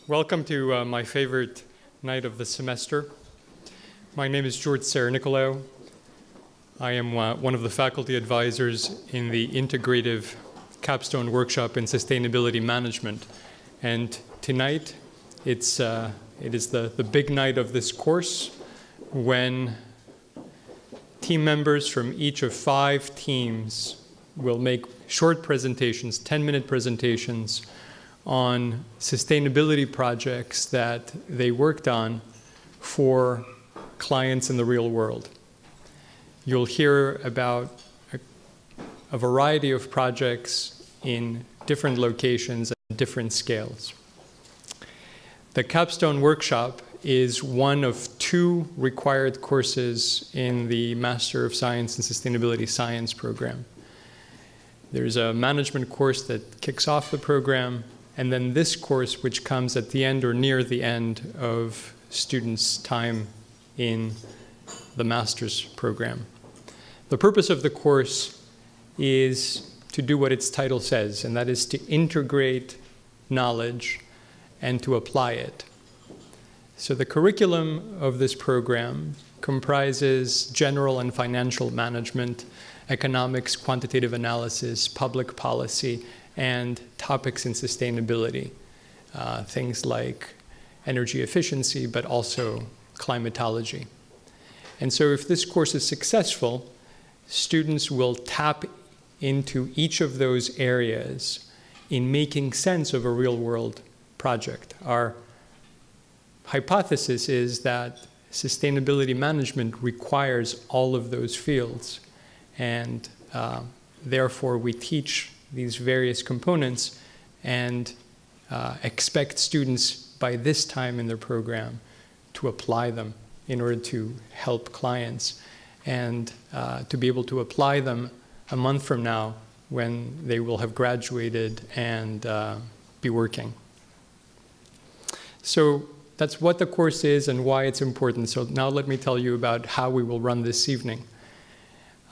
Welcome to my favorite night of the semester. My name is George Sarah-Nicolau. I am one of the faculty advisors in the integrative Capstone workshop in sustainability management. And tonight, it is the big night of this course when team members from each of 5 teams will make short presentations, 10-minute presentations, on sustainability projects that they worked on for clients in the real world. You'll hear about a variety of projects in different locations and different scales. The Capstone workshop is one of 2 required courses in the Master of Science in Sustainability Science program. There's a management course that kicks off the program, and then this course, which comes at the end or near the end of students' time in the master's program. The purpose of the course is to do what its title says, and that is to integrate knowledge and to apply it. So the curriculum of this program comprises general and financial management, economics, quantitative analysis, public policy, and topics in sustainability, things like energy efficiency, but also climatology. And so if this course is successful, students will tap into each of those areas in making sense of a real-world project. Our hypothesis is that sustainability management requires all of those fields, and therefore we teach these various components and expect students by this time in their program to apply them in order to help clients and to be able to apply them a month from now when they will have graduated and be working. So that's what the course is and why it's important. So now let me tell you about how we will run this evening.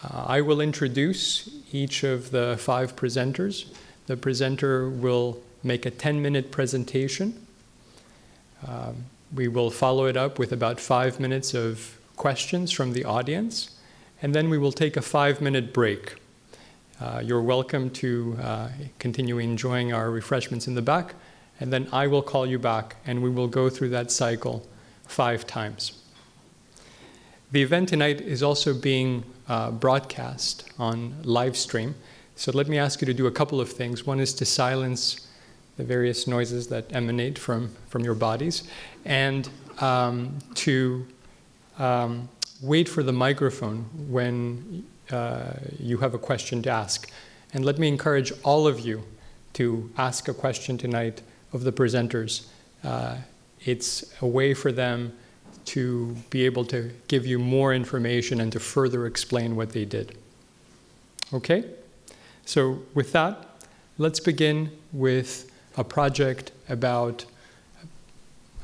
I will introduce each of the 5 presenters. The presenter will make a 10-minute presentation. We will follow it up with about 5 minutes of questions from the audience, and then we will take a 5-minute break. You're welcome to continue enjoying our refreshments in the back, and then I will call you back, and we will go through that cycle 5 times. The event tonight is also being broadcast on live stream. So let me ask you to do a couple of things. One is to silence the various noises that emanate from your bodies, and to wait for the microphone when you have a question to ask. And let me encourage all of you to ask a question tonight of the presenters. It's a way for them to be able to give you more information and to further explain what they did. Okay? So with that, let's begin with a project about,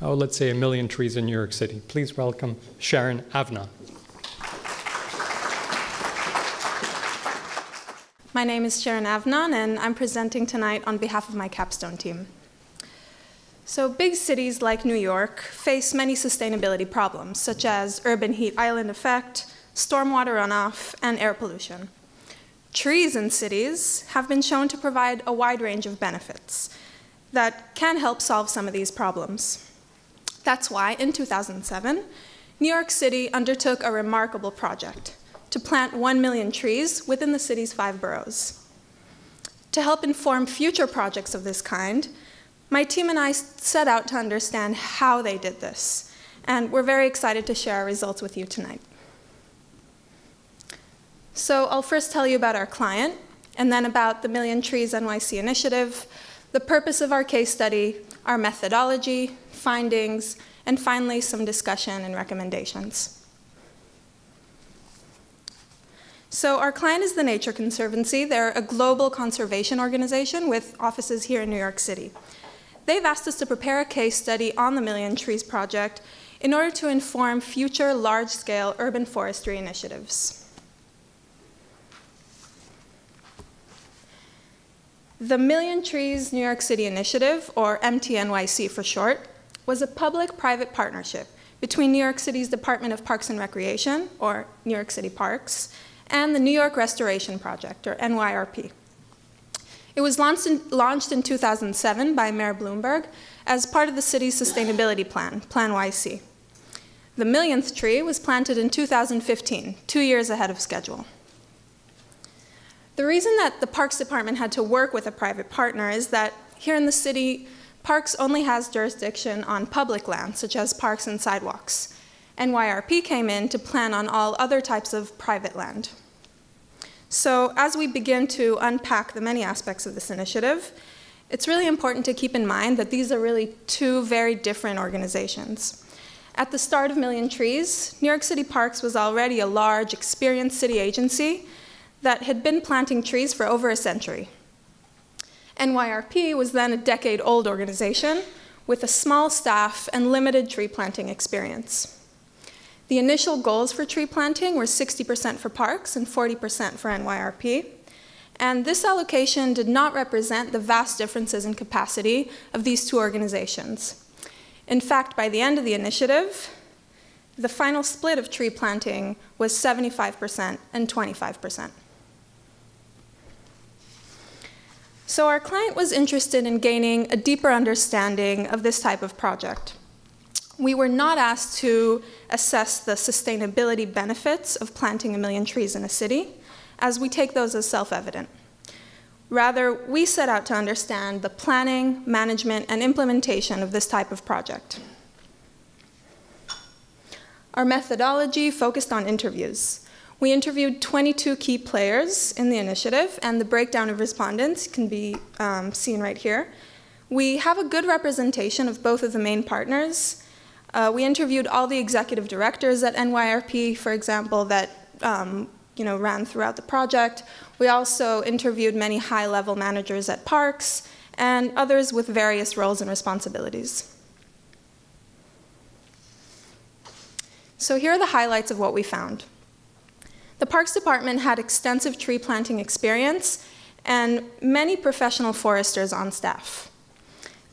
let's say 1 million trees in New York City. Please welcome Sharon Avnon. My name is Sharon Avnon, and I'm presenting tonight on behalf of my Capstone team. So big cities like New York face many sustainability problems, such as urban heat island effect, stormwater runoff, and air pollution. Trees in cities have been shown to provide a wide range of benefits that can help solve some of these problems. That's why, in 2007, New York City undertook a remarkable project to plant 1 million trees within the city's 5 boroughs. To help inform future projects of this kind, my team and I set out to understand how they did this, and we're very excited to share our results with you tonight. So I'll first tell you about our client, and then about the MillionTreesNYC initiative, the purpose of our case study, our methodology, findings, and finally some discussion and recommendations. So our client is the Nature Conservancy. They're a global conservation organization with offices here in New York City. They've asked us to prepare a case study on the Million Trees project in order to inform future large-scale urban forestry initiatives. The Million Trees New York City Initiative, or MTNYC for short, was a public-private partnership between New York City's Department of Parks and Recreation, or New York City Parks, and the New York Restoration Project, or NYRP. It was launched in 2007 by Mayor Bloomberg as part of the city's sustainability plan, Plan YC. The millionth tree was planted in 2015, 2 years ahead of schedule. The reason that the Parks Department had to work with a private partner is that here in the city, Parks only has jurisdiction on public land, such as parks and sidewalks. NYRP came in to plan on all other types of private land. So as we begin to unpack the many aspects of this initiative, it's really important to keep in mind that these are really two very different organizations. At the start of Million Trees, New York City Parks was already a large, experienced city agency that had been planting trees for over a century. NYRP was then a decade-old organization with a small staff and limited tree planting experience. The initial goals for tree planting were 60% for parks and 40% for NYRP, and this allocation did not represent the vast differences in capacity of these two organizations. In fact, by the end of the initiative, the final split of tree planting was 75% and 25%. So our client was interested in gaining a deeper understanding of this type of project. We were not asked to assess the sustainability benefits of planting 1 million trees in a city, as we take those as self-evident. Rather, we set out to understand the planning, management, and implementation of this type of project. Our methodology focused on interviews. We interviewed 22 key players in the initiative, and the breakdown of respondents can be seen right here. We have a good representation of both of the main partners. We interviewed all the executive directors at NYRP, for example, that ran throughout the project. We also interviewed many high-level managers at parks and others with various roles and responsibilities. So here are the highlights of what we found. The Parks Department had extensive tree planting experience and many professional foresters on staff.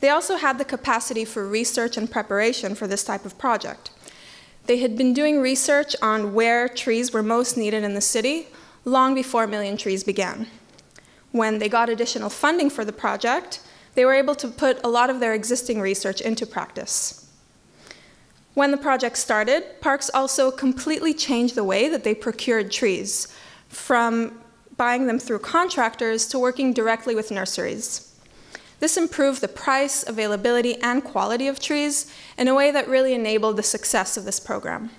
They also had the capacity for research and preparation for this type of project. They had been doing research on where trees were most needed in the city long before Million Trees began. When they got additional funding for the project, they were able to put a lot of their existing research into practice. When the project started, Parks also completely changed the way that they procured trees, from buying them through contractors to working directly with nurseries. This improved the price, availability, and quality of trees in a way that really enabled the success of this program.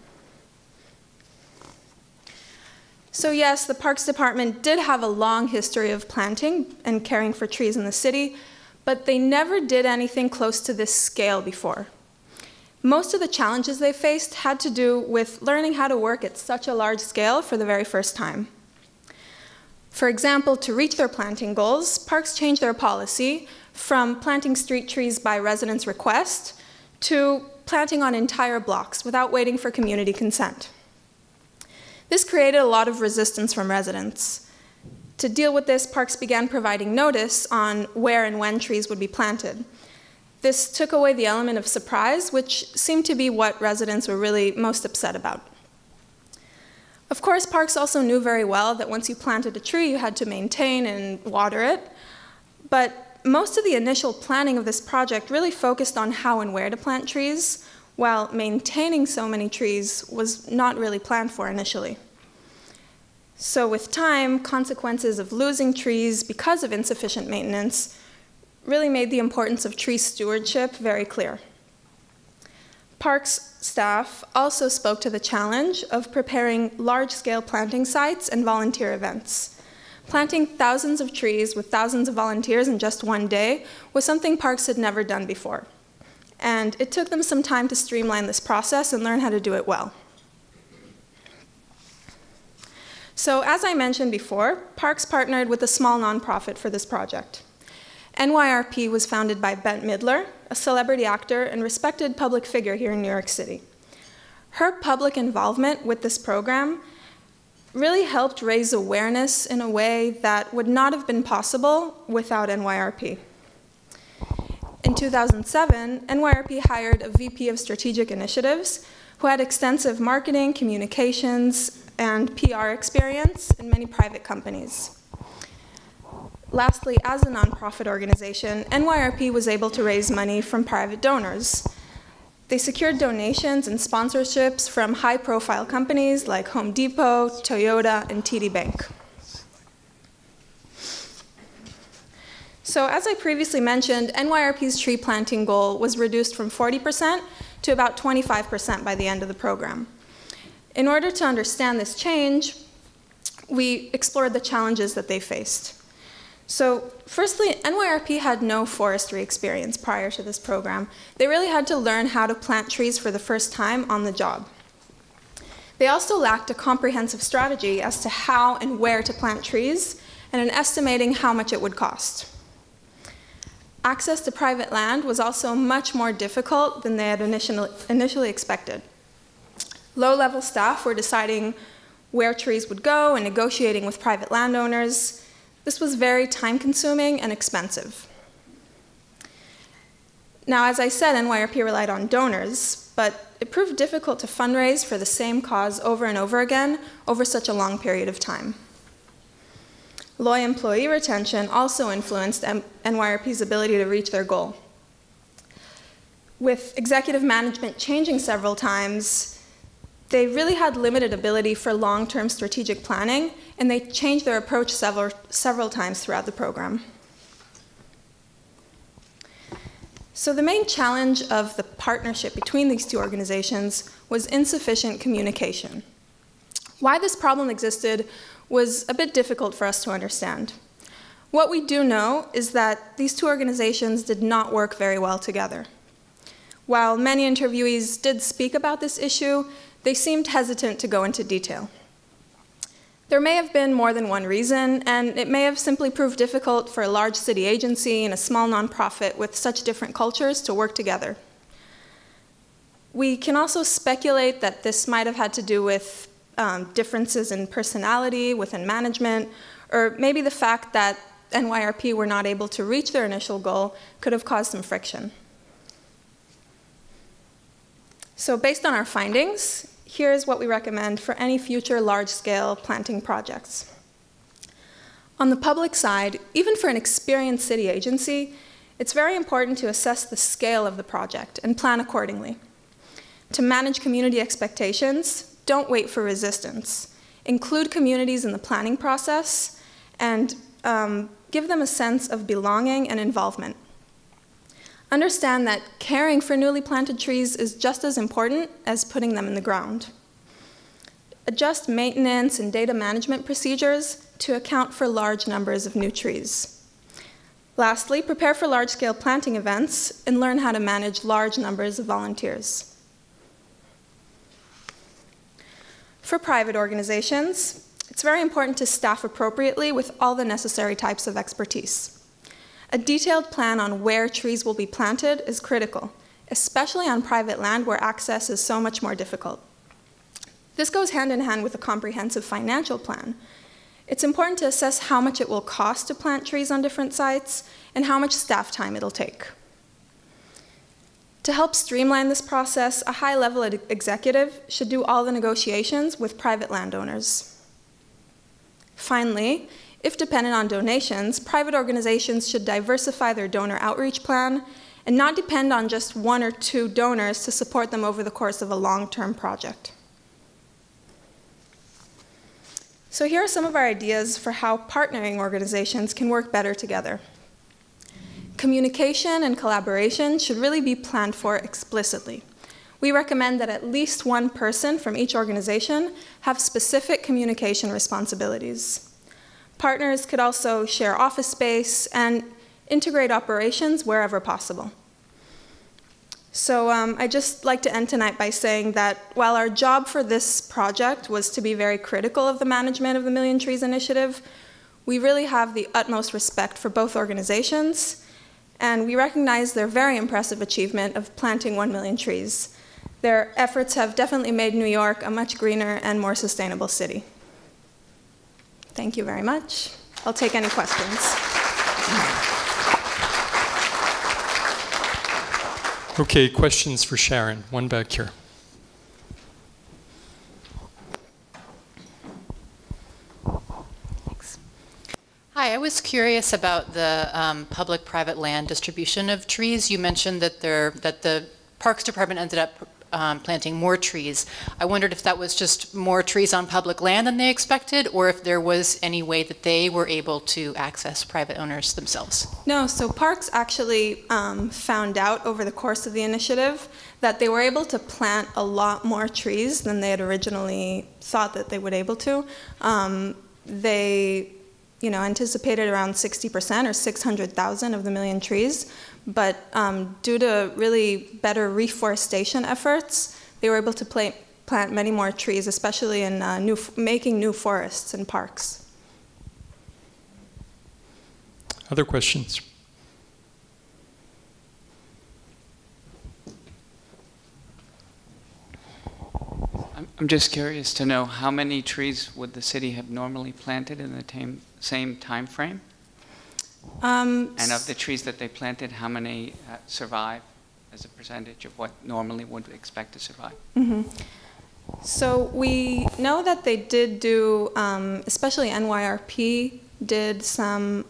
So yes, the Parks Department did have a long history of planting and caring for trees in the city, but they never did anything close to this scale before. Most of the challenges they faced had to do with learning how to work at such a large scale for the very first time. For example, to reach their planting goals, Parks changed their policy from planting street trees by residents' request to planting on entire blocks without waiting for community consent. This created a lot of resistance from residents. To deal with this, Parks began providing notice on where and when trees would be planted. This took away the element of surprise, which seemed to be what residents were really most upset about. Of course, Parks also knew very well that once you planted a tree, you had to maintain and water it. But most of the initial planning of this project really focused on how and where to plant trees, while maintaining so many trees was not really planned for initially. So with time, consequences of losing trees because of insufficient maintenance really made the importance of tree stewardship very clear. Parks staff also spoke to the challenge of preparing large-scale planting sites and volunteer events. Planting thousands of trees with thousands of volunteers in just one day was something Parks had never done before. And it took them some time to streamline this process and learn how to do it well. So as I mentioned before, Parks partnered with a small nonprofit for this project. NYRP was founded by Bette Midler, a celebrity actor and respected public figure here in New York City. Her public involvement with this program really helped raise awareness in a way that would not have been possible without NYRP. In 2007, NYRP hired a VP of Strategic Initiatives who had extensive marketing, communications, and PR experience in many private companies. Lastly, as a nonprofit organization, NYRP was able to raise money from private donors. They secured donations and sponsorships from high-profile companies like Home Depot, Toyota, and TD Bank. So as I previously mentioned, NYRP's tree planting goal was reduced from 40% to about 25% by the end of the program. In order to understand this change, we explored the challenges that they faced. So firstly, NYRP had no forestry experience prior to this program. They really had to learn how to plant trees for the first time on the job. They also lacked a comprehensive strategy as to how and where to plant trees and in estimating how much it would cost. Access to private land was also much more difficult than they had initially expected. Low-level staff were deciding where trees would go and negotiating with private landowners. This was very time-consuming and expensive. Now, as I said, NYRP relied on donors, but it proved difficult to fundraise for the same cause over and over again over such a long period of time. Low employee retention also influenced NYRP's ability to reach their goal. With executive management changing several times, they really had limited ability for long-term strategic planning, and they changed their approach several times throughout the program. So the main challenge of the partnership between these two organizations was insufficient communication. Why this problem existed was a bit difficult for us to understand. What we do know is that these two organizations did not work very well together. While many interviewees did speak about this issue, they seemed hesitant to go into detail. There may have been more than one reason, and it may have simply proved difficult for a large city agency and a small nonprofit with such different cultures to work together. We can also speculate that this might have had to do with differences in personality within management, or maybe the fact that NYRP were not able to reach their initial goal could have caused some friction. So based on our findings, here's what we recommend for any future large-scale planting projects. On the public side, even for an experienced city agency, it's very important to assess the scale of the project and plan accordingly. To manage community expectations, don't wait for resistance. Include communities in the planning process and give them a sense of belonging and involvement. Understand that caring for newly planted trees is just as important as putting them in the ground. Adjust maintenance and data management procedures to account for large numbers of new trees. Lastly, prepare for large-scale planting events and learn how to manage large numbers of volunteers. For private organizations, it's very important to staff appropriately with all the necessary types of expertise. A detailed plan on where trees will be planted is critical, especially on private land where access is so much more difficult. This goes hand in hand with a comprehensive financial plan. It's important to assess how much it will cost to plant trees on different sites and how much staff time it'll take. To help streamline this process, a high-level executive should do all the negotiations with private landowners. Finally, if dependent on donations, private organizations should diversify their donor outreach plan and not depend on just one or two donors to support them over the course of a long-term project. So here are some of our ideas for how partnering organizations can work better together. Communication and collaboration should really be planned for explicitly. We recommend that at least one person from each organization have specific communication responsibilities. Partners could also share office space and integrate operations wherever possible. So I'd just like to end tonight by saying that while our job for this project was to be very critical of the management of the Million Trees Initiative, we really have the utmost respect for both organizations, and we recognize their very impressive achievement of planting 1 million trees. Their efforts have definitely made New York a much greener and more sustainable city. Thank you very much. I'll take any questions. Okay, questions for Sharon. One back here. Thanks. Hi, I was curious about the public-private land distribution of trees. You mentioned that the Parks Department ended up planting more trees. I wondered if that was just more trees on public land than they expected, or if there was any way that they were able to access private owners themselves. No, so Parks actually found out over the course of the initiative that they were able to plant a lot more trees than they had originally thought that they would be able to. They anticipated around 60% or 600,000 of the million trees. But due to really better reforestation efforts, they were able to plant many more trees, especially in making new forests and parks. Other questions? I'm just curious to know how many trees would the city have normally planted in the same time frame? And of the trees that they planted, how many survive as a percentage of what normally would expect to survive? Mm-hmm. So we know that they did do, especially NYRP, did some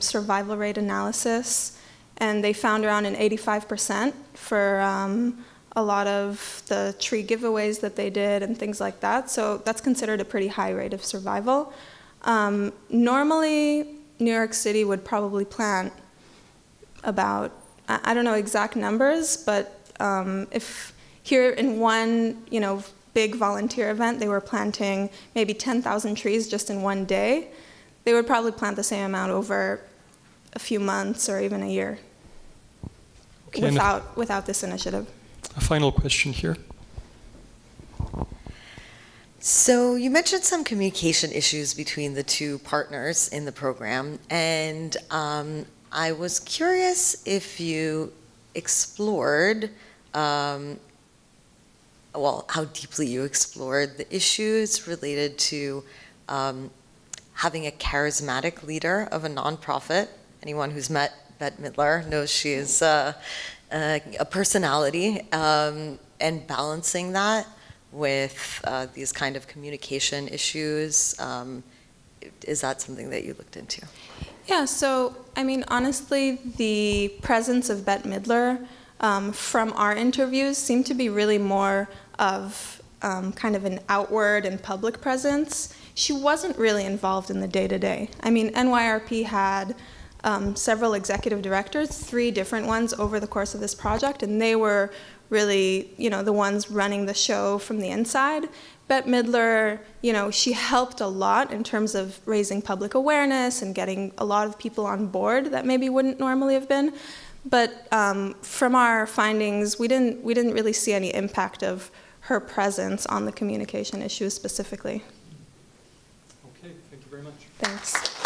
survival rate analysis, and they found around an 85% for a lot of the tree giveaways that they did and things like that. So that's considered a pretty high rate of survival. Normally, New York City would probably plant about, I don't know exact numbers, but if here in one, big volunteer event, they were planting maybe 10,000 trees just in one day, they would probably plant the same amount over a few months or even a year. Okay, without this initiative. A final question here. So you mentioned some communication issues between the two partners in the program, and I was curious if you explored, how deeply you explored the issues related to having a charismatic leader of a nonprofit. Anyone who's met Bette Midler knows she is a personality, and balancing that with these kind of communication issues. Is that something that you looked into? Yeah, so, I mean, honestly, the presence of Bette Midler from our interviews seemed to be really more of kind of an outward and public presence. She wasn't really involved in the day-to-day. I mean, NYRP had several executive directors, 3 different ones over the course of this project, and they were really, the ones running the show from the inside. Bette Midler, she helped a lot in terms of raising public awareness and getting a lot of people on board that maybe wouldn't normally have been. But from our findings, we didn't really see any impact of her presence on the communication issues specifically. Okay, thank you very much. Thanks.